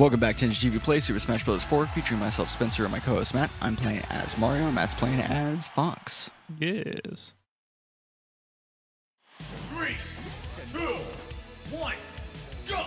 Welcome back to NGTV Play Super Smash Bros. 4, featuring myself, Spencer, and my co-host Matt. I'm playing as Mario, and Matt's playing as Fox. Yes. 3, 2, 1, go!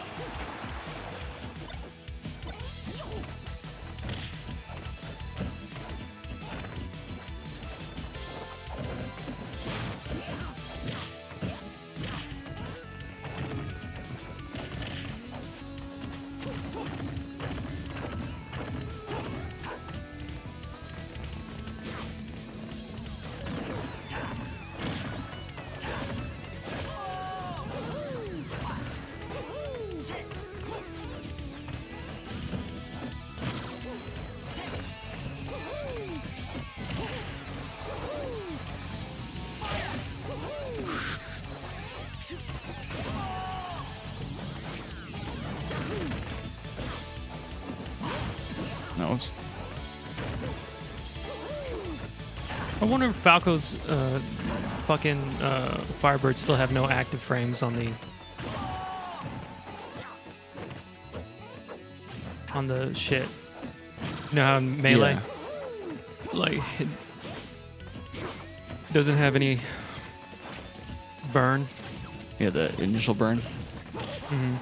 No. I wonder if Falco's fucking Firebird still have no active frames on the shit. You know how in Melee, Yeah. like, it doesn't have any burn. Yeah, the initial burn. Mm-hmm.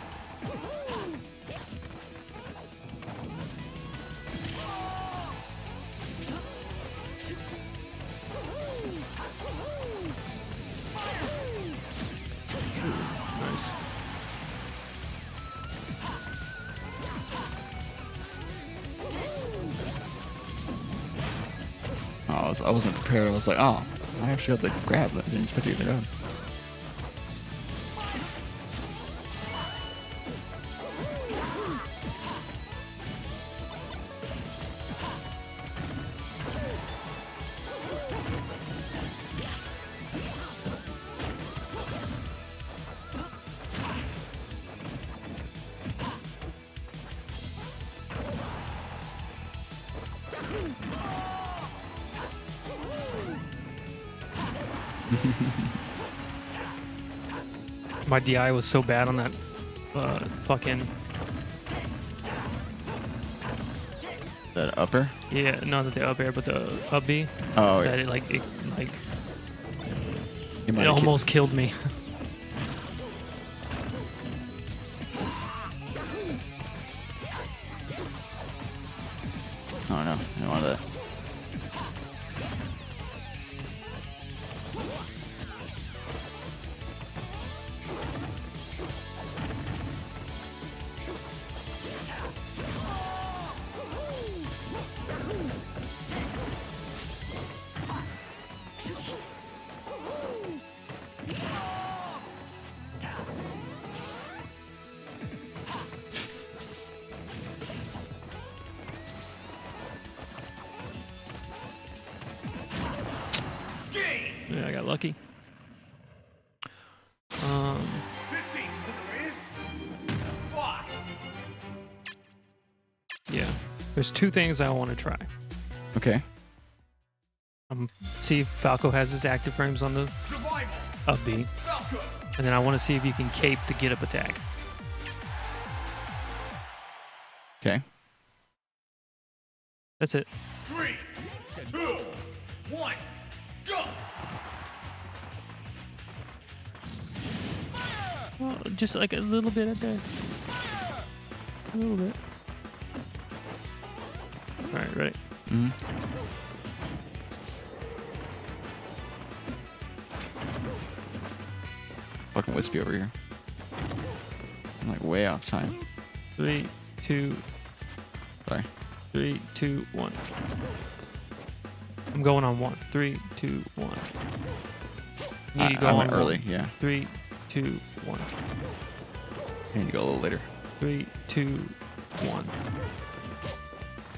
Nice. Oh, I wasn't prepared. I was like, oh, I actually have to grab that. I didn't expect you to grab. My DI was so bad on that fucking That upper? yeah, not the up air, but the up B. Oh, That yeah. You might it have almost killed me. Oh, no. I don't want that. Yeah, I got lucky. This game's winner is Fox. Yeah. There's two things I want to try. Okay. See if Falco has his active frames on the Survival. up B, Falco. and then I want to see if you can cape the get up attack. Okay. That's it. 3, 2, 1, go! Well, just like a little bit up there. A little bit. All right, ready? Mm-hmm. Fucking wispy over here. I'm like way off time. 3, 2, Sorry. 3, 2, 1. I'm going on 1. 3, 2, 1. You need to go I on went early, 1. yeah. 3, 2, 1. I need to go a little later. 3, 2, 1.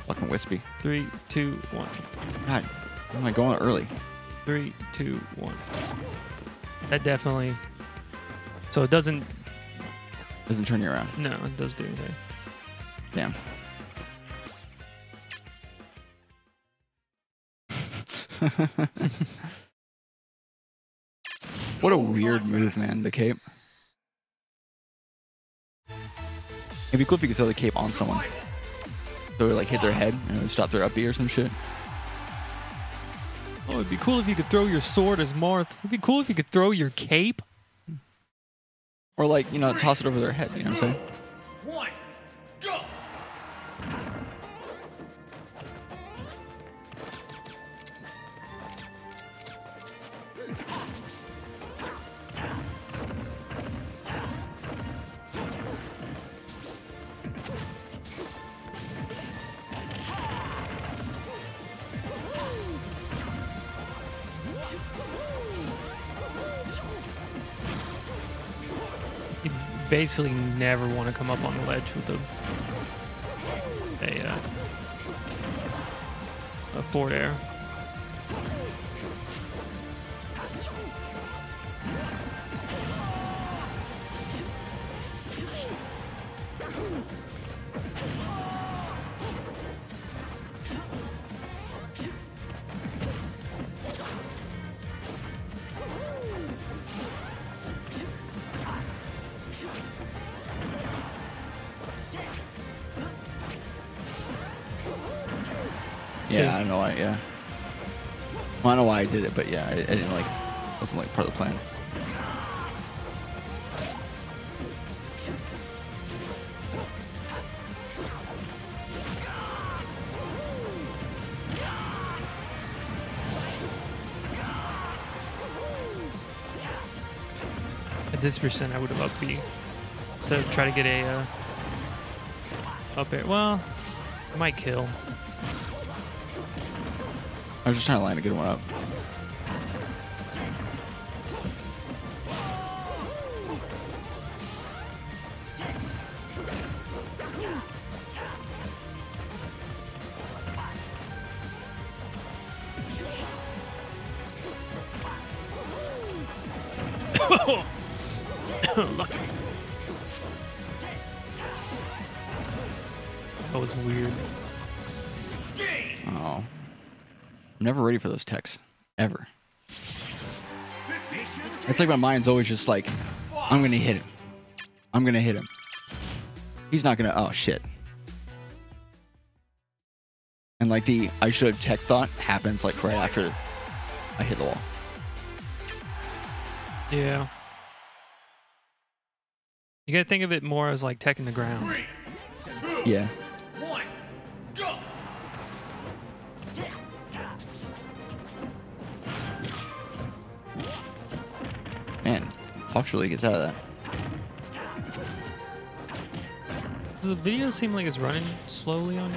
Fucking wispy. 3, 2, 1. God, why am I going early? 3, 2, 1. That definitely. So it doesn't. Doesn't turn you around. No, it does do anything. Damn. What a weird move, man, the cape. It'd be cool if you could throw the cape on someone. So it would like hit their head and it would stop their up B or some shit. Oh, it'd be cool if you could throw your sword as Marth. It'd be cool if you could throw your cape. Or like, you know, toss it over their head, you know what I'm saying? 1, go! You basically never want to come up on the ledge with a forward air. Yeah, I don't know why, yeah. Well, I don't know why I did it, but yeah, I didn't like, wasn't like part of the plan. At this percent, I would have up B. So try to get a up air. Well, I might kill. I was just trying to line a good one up. Lucky. That was weird. Oh. I'm never ready for those techs. Ever. It's like my mind's always just like, I'm gonna hit him. I'm gonna hit him. He's not gonna, oh shit. And like the I should have tech thought happens like right after I hit the wall. Yeah. You gotta think of it more as like tech in the ground. 3, 2, Yeah. 1, go! Man, Fox really gets out of that. Does the video seem like it's running slowly on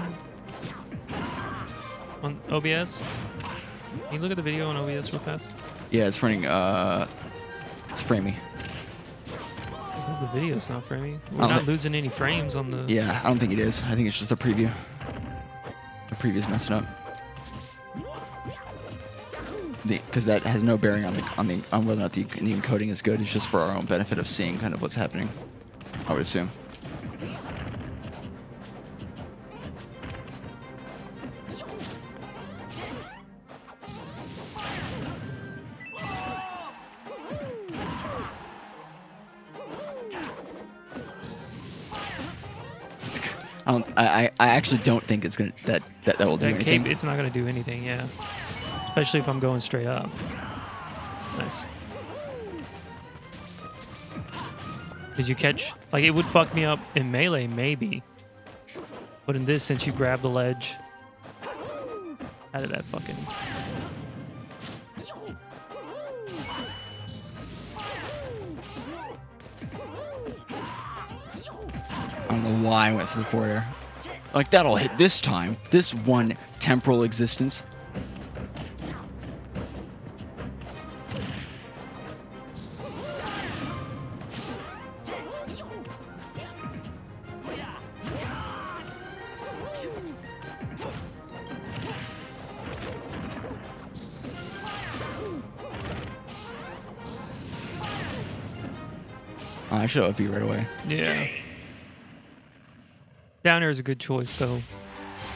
OBS? Can you look at the video on OBS real fast? Yeah, it's running, it's framey. The video's not framing. We're not losing any frames on the... Yeah, I don't think it is. I think it's just a preview. The preview's messing up. Because that has no bearing on whether or not the encoding is good. It's just for our own benefit of seeing kind of what's happening, I would assume. I actually don't think it's gonna that will do That anything. cape, it's not gonna do anything. Yeah, especially if I'm going straight up. Nice. Did you catch? Like it would fuck me up in melee maybe, but in this, since you grab the ledge out of that fucking. I don't know why I went for the forward air. Like, that'll hit this time. This one temporal existence. I should have OP right away. Yeah. Down air is a good choice, though.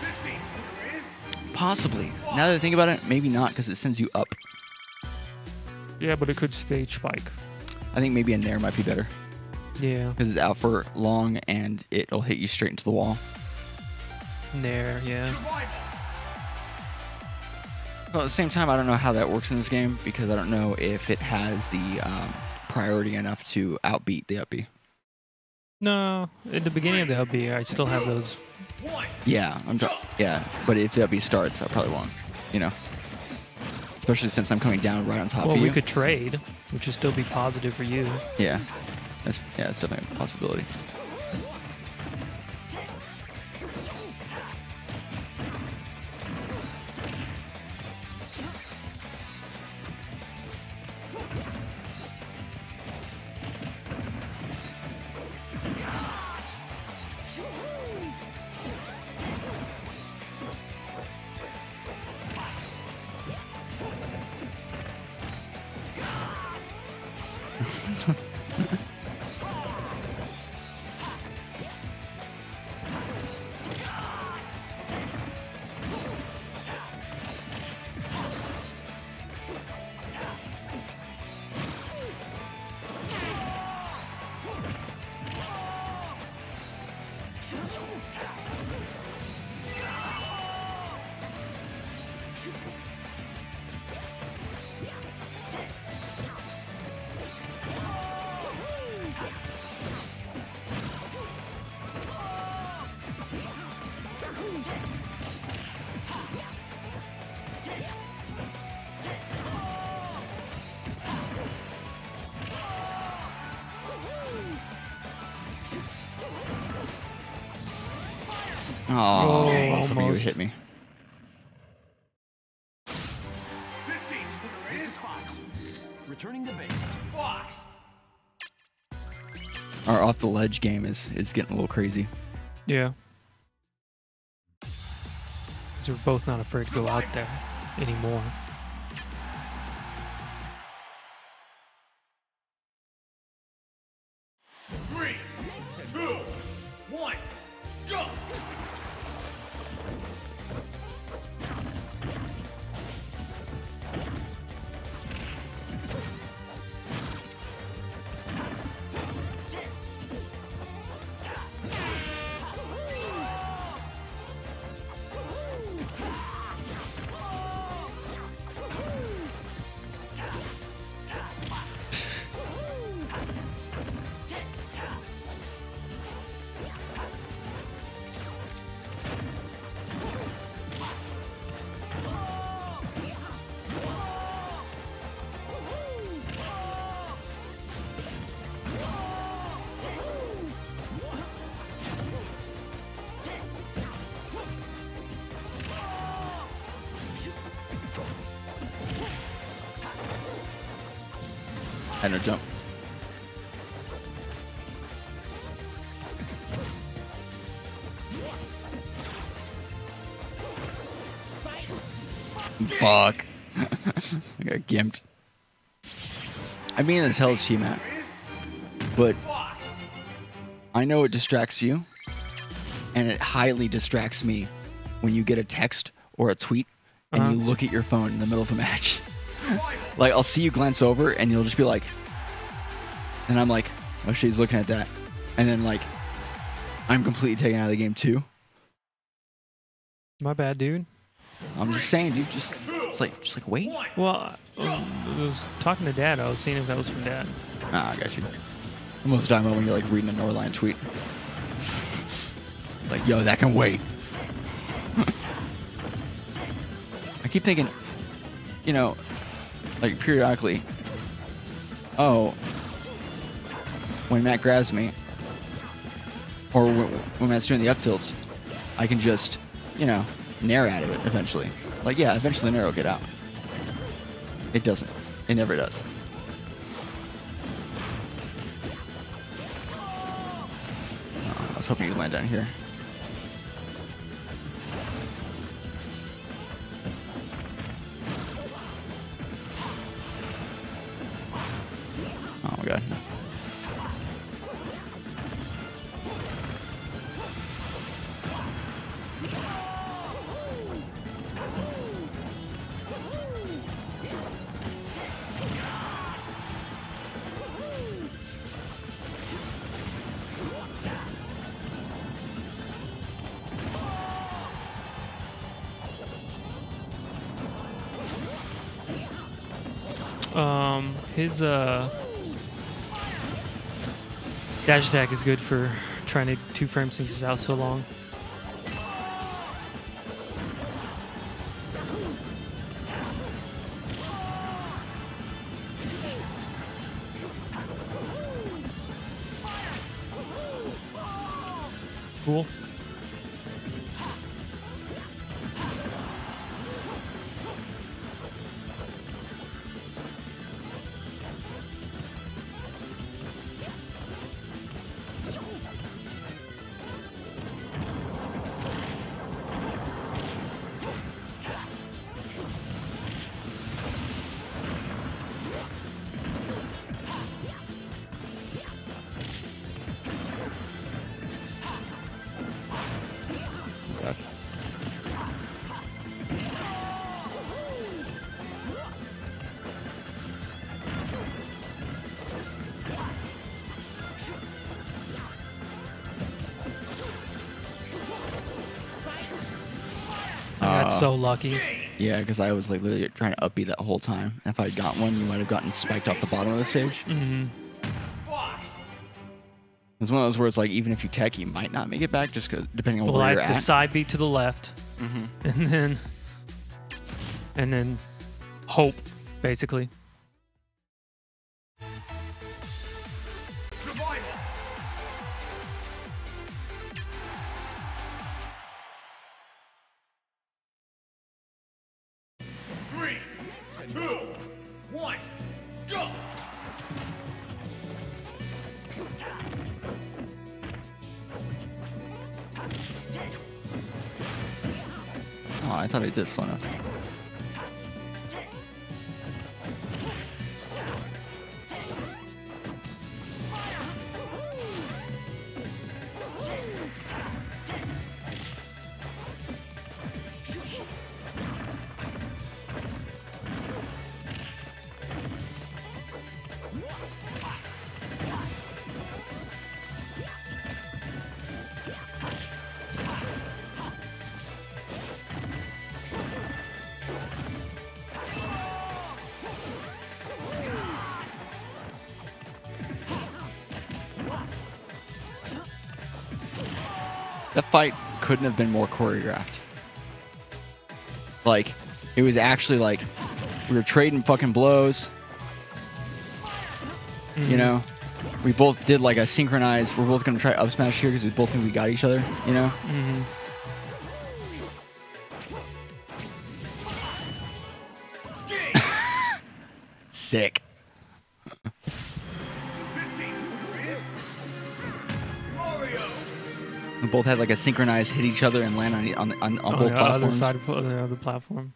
This game's winner is Possibly. Now that I think about it, maybe not, because it sends you up. Yeah, but it could stage spike. I think maybe a nair might be better. Yeah. because it's out for long and it'll hit you straight into the wall. There, yeah. Survival. Well, at the same time, I don't know how that works in this game because I don't know if it has the priority enough to outbeat the up B. No, at the beginning of the up B, I still have those. One. Yeah, yeah, but if the up B starts, I probably won't. You know, especially since I'm coming down right on top Well, of you. we could trade, which would still be positive for you. Yeah, that's definitely a possibility. Oh, I was hoping you would almost. hit me. This game's winner is Fox. Returning to base. Fox. Our off the ledge game is getting a little crazy. Yeah. Because we're both not afraid to go out there anymore. Three, two, one, go. I had no jump. Fuck. I got gimped. I mean, as hell as you, Matt. But Fox. I know it distracts you, and it highly distracts me when you get a text or a tweet and you look at your phone in the middle of a match. Like, I'll see you glance over, and you'll just be like, and I'm like, oh shit, he's looking at that. And then, like, I'm completely taken out of the game, too. My bad, dude. I'm just saying, dude, just wait. Well, I was talking to Dad. I was seeing if that was from Dad. Ah, I got you. Most of the time when you're, like, reading a Norline tweet. Like, yo, that can wait. I keep thinking, you know, like, periodically, oh, when Matt grabs me, or when Matt's doing the up tilts, I can just, you know, nair at it eventually. Like, yeah, eventually the nair will get out. It doesn't. It never does. Oh, I was hoping you'd land down here. Oh my god. His dash attack is good for trying to 2-frame since it's out so long. Cool. I got so lucky. Yeah, because I was like literally trying to upbeat that whole time. If I had got one, you might have gotten spiked off the bottom of the stage. Mm-hmm. It's one of those where it's like even if you tech, you might not make it back just depending on Well, where I you're have at. the side beat to the left, and then hope, basically. Survival. Three, two, one, go. Oh, I thought I did slow enough. That fight couldn't have been more choreographed. Like, it was actually like we were trading fucking blows. You know, we both did like a synchronized. We're both gonna try up smash here because we both think we got each other. You know. Sick. This game's winner is Mario. We both had like a synchronized hit each other and land on both On the other platforms. side of the other platform.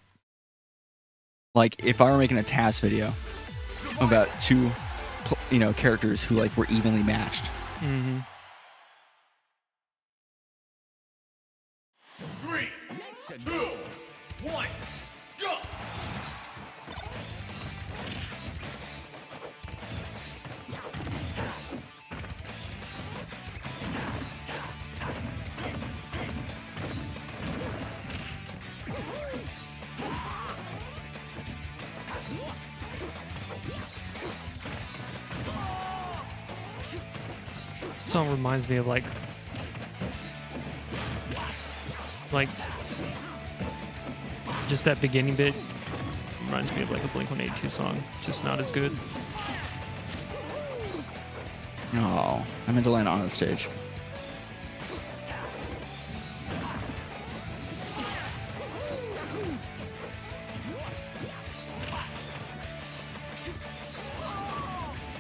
Like if I were making a TAS video about two, characters who like were evenly matched. Mm-hmm. 3, 2, 1, go. This song reminds me of like just that beginning bit reminds me of like a Blink-182 song, just not as good. Oh, I meant to land on the stage.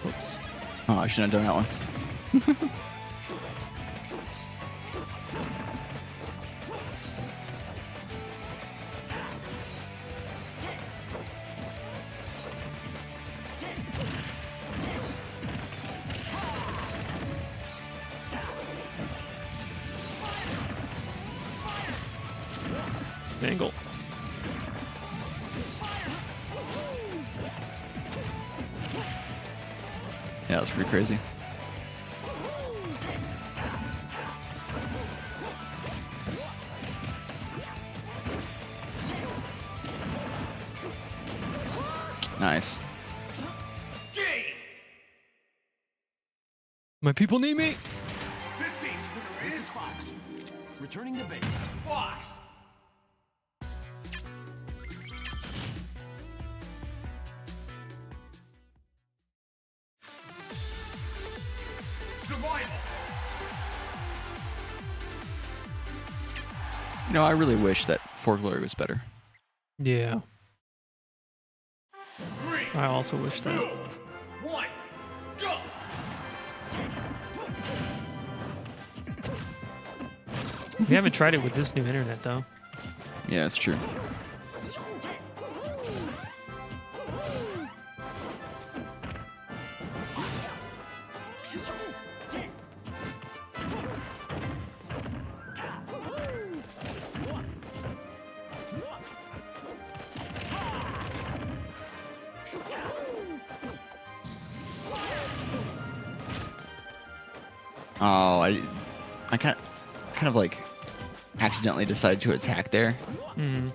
Oops. Oh, I shouldn't have done that one. Angle. Yeah, that's pretty crazy. Nice. My people need me. This game's winner This is is Fox. Returning to base. Fox. Survival. You know, I really wish that For Glory was better. Yeah. 3, I also wish 2, that. 1, go. We haven't tried it with this new internet though. Yeah, it's true. Oh, I kind of like accidentally decided to attack there. Mm.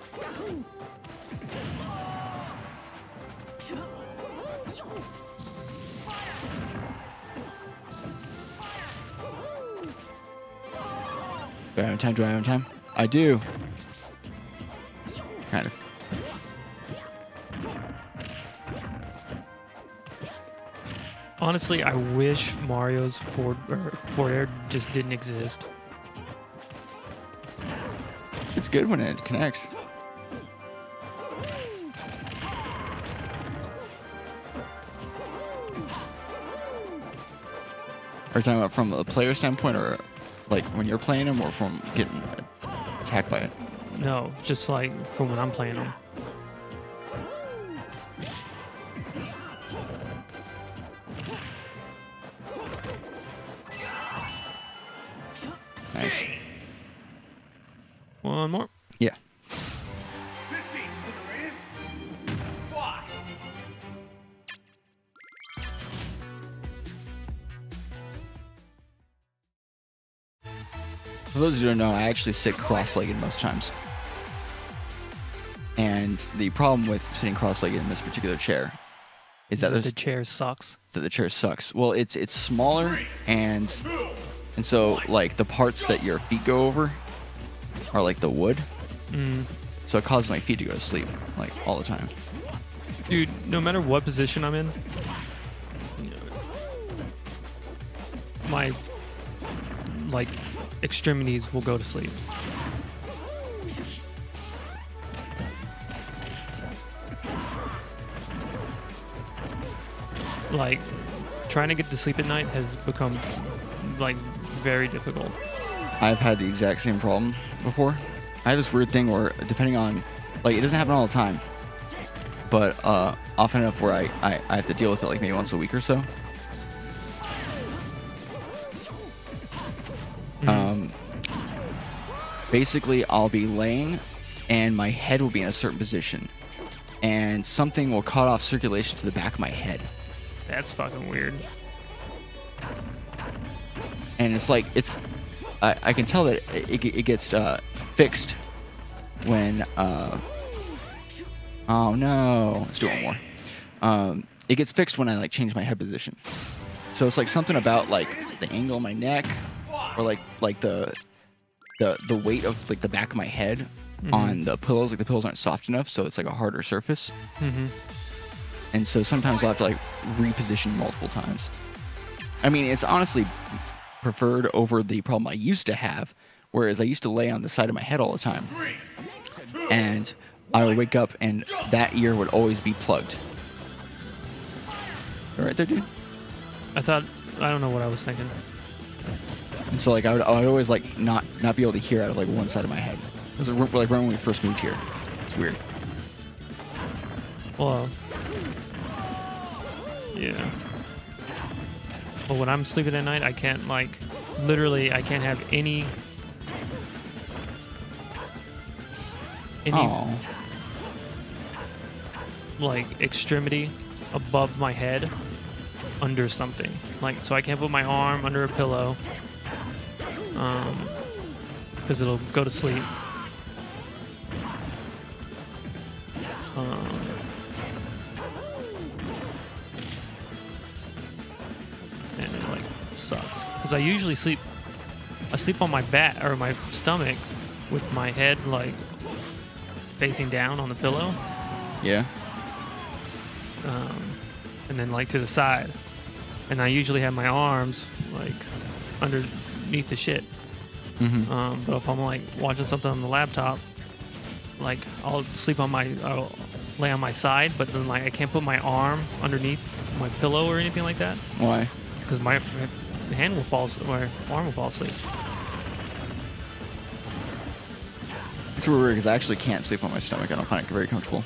Do I have time? Do I have time? I do. Kind of. Honestly, I wish Mario's Ford Air just didn't exist. It's good when it connects. Are you talking about from a player standpoint, or like when you're playing him, or from getting attacked by it? No, just like from when I'm playing them. Nice. One more. Yeah. This game's winner is Fox. For those who don't know, I actually sit cross-legged most times. And the problem with sitting cross-legged in this particular chair is that The chair sucks. the chair sucks. Well, it's smaller, and so like the parts that your feet go over are like the wood. Mm. So it causes my feet to go to sleep like all the time. Dude, no matter what position I'm in, my like extremities will go to sleep. Like trying to get to sleep at night has become like very difficult. I've had the exact same problem before. I have this weird thing where, depending on, like, it doesn't happen all the time, but often enough where I have to deal with it like maybe once a week or so. Basically, I'll be laying and my head will be in a certain position, and something will cut off circulation to the back of my head. That's fucking weird. And it's like, I can tell that it gets fixed when, oh no, let's do one more. It gets fixed when I like change my head position. So it's like something about like the angle of my neck, or like the weight of like the back of my head on the pillows. Like the pillows aren't soft enough, so it's like a harder surface. And so sometimes I'll have to like reposition multiple times. I mean, it's honestly preferred over the problem I used to have, whereas I used to lay on the side of my head all the time. And I would wake up and that ear would always be plugged. You right there, dude? I don't know what I was thinking. And so like I would always like not be able to hear out of like one side of my head. It was like right when we first moved here. It's weird. Well, yeah. But when I'm sleeping at night, I can't like, literally, I can't have any Oh. like extremity above my head under something. Like, so I can't put my arm under a pillow, because it'll go to sleep. And it like sucks. because I usually sleep. I sleep on my back or my stomach with my head like facing down on the pillow, Yeah. and then like to the side. And I usually have my arms like underneath the shit. But if I'm like watching something on the laptop, like I'll lay on my side, but then like I can't put my arm underneath my pillow or anything like that Why? because my hand will fall, my arm will fall asleep. It's weird because I actually can't sleep on my stomach. I don't find it very comfortable.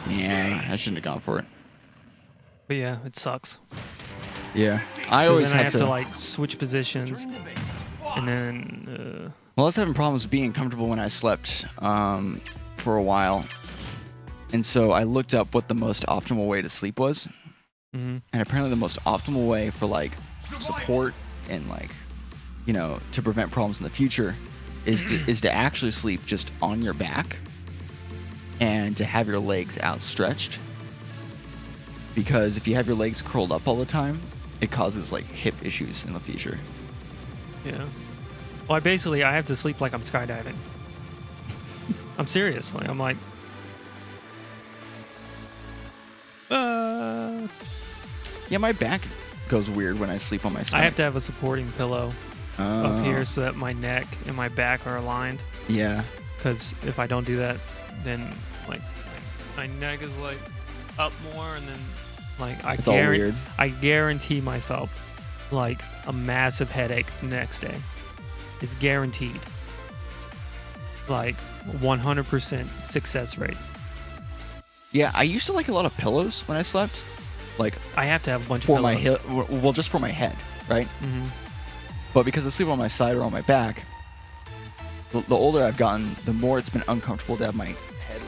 Yeah, I shouldn't have gone for it. But yeah, it sucks. Yeah, I So always then I have have to like switch positions, Returning to base. and then Well, I was having problems being comfortable when I slept for a while. And so I looked up what the most optimal way to sleep was. mhm. And apparently the most optimal way for like support and like, you know, to prevent problems in the future is to actually sleep just on your back and to have your legs outstretched. Because if you have your legs curled up all the time, it causes like hip issues in the future. Yeah. Well, I have to sleep like I'm skydiving. I'm serious. Like I'm like, Yeah, my back goes weird when I sleep on my stomach. I have to have a supporting pillow up here so that my neck and my back are aligned. Yeah. Because if I don't do that, then like my neck is like up more, and then like It's all weird. I guarantee myself like a massive headache the next day. It's guaranteed. Like 100% success rate. Yeah, I used to like a lot of pillows when I slept. Like I have to have a bunch for of my pillows. hip, well, just for my head, right? Mhm. But because I sleep on my side or on my back, the older I've gotten, the more it's been uncomfortable to have my head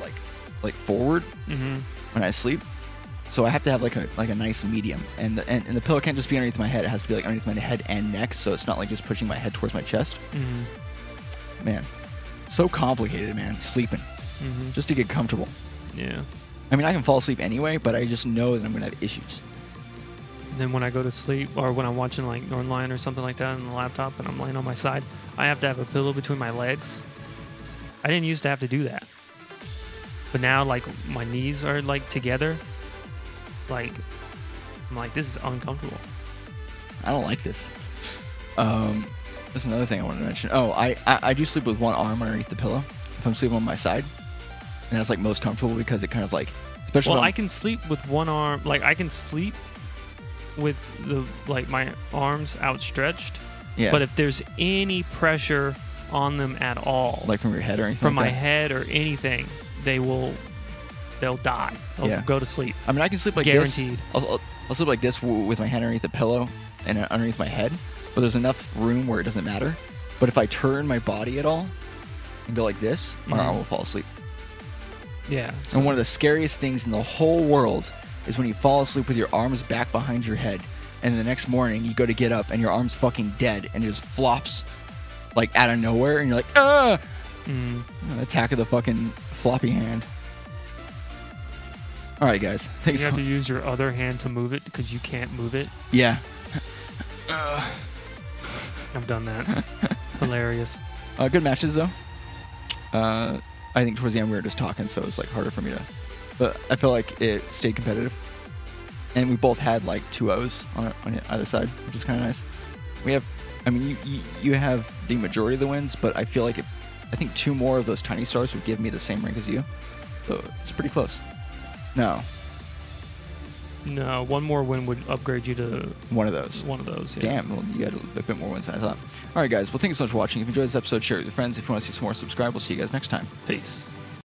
like forward Mhm. when I sleep. So I have to have like a nice medium, and the pillow can't just be underneath my head. It has to be like underneath my head and neck, so it's not like just pushing my head towards my chest. Mhm. Man, so complicated, man. Sleeping Mhm. just to get comfortable. Yeah. I mean, I can fall asleep anyway, but I just know that I'm gonna have issues. And then when I go to sleep, or when I'm watching like online or something like that on the laptop, and I'm laying on my side, I have to have a pillow between my legs. I didn't used to have to do that, but now like my knees are like together. Like I'm like, this is uncomfortable. I don't like this. There's another thing I wanted to mention. Oh, I do sleep with one arm underneath the pillow if I'm sleeping on my side, and that's like most comfortable because it kind of like, especially Well, when I can sleep with one arm. Like I can sleep with the like my arms outstretched. yeah, But if there's any pressure on them at all, like from your head or anything. from like my that. head or anything, they'll die. They'll Yeah. go to sleep. I mean, I can sleep like Guaranteed. this. I'll sleep like this with my hand underneath the pillow and underneath my head, but there's enough room where it doesn't matter. But if I turn my body at all and go like this, my Mhm. arm will fall asleep. Yeah. And one of the scariest things in the whole world is when you fall asleep with your arms back behind your head, and the next morning you go to get up and your arm's fucking dead and it just flops like out of nowhere, and you're like, ah! Mm. Attack of the fucking floppy hand. All right, guys. You Thanks. have to use your other hand to move it because you can't move it. Yeah. I've done that. Hilarious. Good matches though. I think towards the end we were just talking, so it was like harder for me to. But I feel like it stayed competitive, and we both had like 2-0s on either side, which is kind of nice. We have, I mean, you have the majority of the wins, but I feel like I think 2 more of those tiny stars would give me the same rank as you, so it's pretty close. No. No, one more win would upgrade you to One of those. one of those. Yeah. Damn, well, you got a bit more wins than I thought. All right, guys. Well, thank you so much for watching. If you enjoyed this episode, share it with your friends. If you want to see some more, subscribe. We'll see you guys next time. Peace.